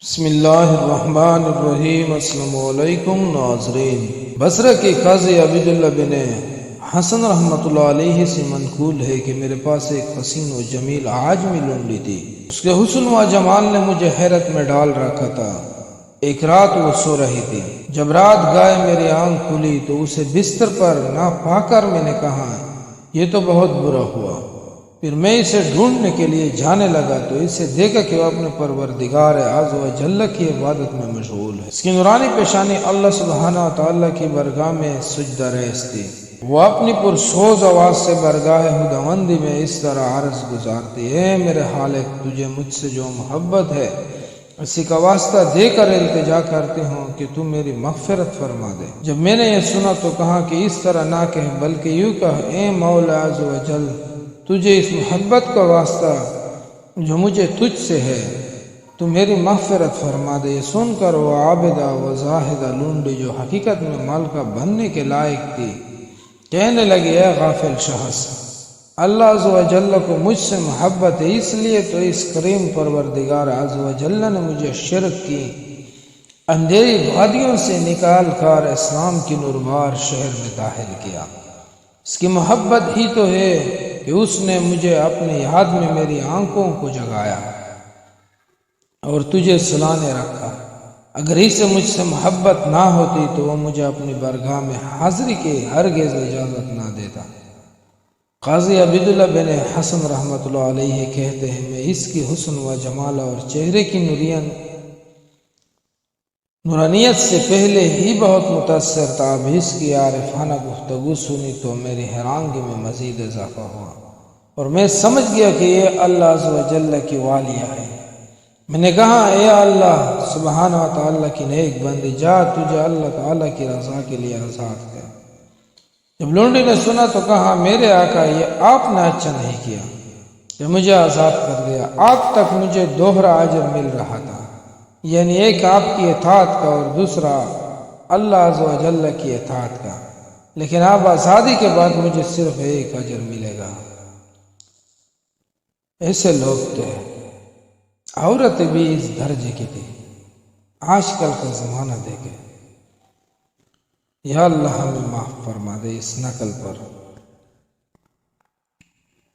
بسم اللہ الرحمن الرحیم۔ السلام علیکم ناظرین۔ بصرہ کے قاضی عبداللہ بن حسن رحمۃ اللہ علیہ سے منقول ہے کہ میرے پاس ایک حسین و جمیل عاجمی لونڈی تھی۔ اس کے حسن و جمال نے مجھے حیرت میں ڈال رکھا تھا۔ ایک رات وہ سو رہی تھی۔ جب رات گئے میری آنکھ کھلی تو اسے بستر پر نہ پا کر میں نے کہا یہ تو بہت برا ہوا۔ پھر میں اسے ڈھونڈنے کے لیے جانے لگا تو اسے دیکھا کہ وہ اپنے پروردگار عز و جل کی عبادت میں مشغول ہے۔ اس کی نورانی پیشانی اللہ سبحانہ و تعالیٰ کی برگاہ میں سجدہ ریز تھی۔ وہ اپنی پرسوز آواز سے برگاہ خداوندی میں اس طرح عرض گزارتی، اے میرے خالق، تجھے مجھ سے جو محبت ہے اسی کا واسطہ دے کر التجا کرتی ہوں کہ تو میری مغفرت فرما دے۔ جب میں نے یہ سنا تو کہا کہ اس طرح نہ کہہ بلکہ یوں کہہ، اے مولا عز و جل، تجھے اس محبت کا واسطہ جو مجھے تجھ سے ہے تو میری مغفرت فرما دے۔ یہ سن کر وہ عابدہ و زاہدہ لونڈی جو حقیقت میں مالکہ بننے کے لائق تھی کہنے لگی، اے غافل شخص، اللہ عز و جل کو مجھ سے محبت ہے، اس لیے تو اس کریم پروردگار عز و جل نے مجھے شرک کی اندھیری وادیوں سے نکال کر اسلام کی نوربار شہر میں داخل کیا۔ اس کی محبت ہی تو ہے کہ اس نے مجھے اپنی یاد میں میری آنکھوں کو جگایا اور تجھے سلانے رکھا۔ اگر اسے مجھ سے محبت نہ ہوتی تو وہ مجھے اپنی برگاہ میں حاضری کی ہرگز اجازت نہ دیتا۔ قاضی عبداللہ بن حسن رحمۃ اللہ علیہ کہتے ہیں، میں اس کی حسن و جمال اور چہرے کی نورانیت سے پہلے ہی بہت متاثر تھا۔ اب اس کی عارفانہ گفتگو سنی تو میری حیرانگی میں مزید اضافہ ہوا اور میں سمجھ گیا کہ یہ اللہ عز و جل کی والیہ ہے۔ میں نے کہا، اے اللہ سبحانہ و تعالیٰ کی نیک بندی، جا تجھے اللہ تعالیٰ کی رضا کے لیے آزاد کر۔ جب لونڈی نے سنا تو کہا، میرے آقا، یہ آپ نے اچھا نہیں کیا کہ مجھے آزاد کر دیا۔ آج تک مجھے دوہرا اجر مل رہا تھا، یعنی ایک آپ کی اطاعت کا اور دوسرا اللہ عز و جل کی اطاعت کا، لیکن اب آزادی کے بعد مجھے صرف ایک اجر ملے گا۔ ایسے لوگ تھے، عورت بھی اس درجے کی تھی۔ آج کل کا زمانہ دیکھے، یا اللہ ہمیں معاف فرما دے اس نقل پر۔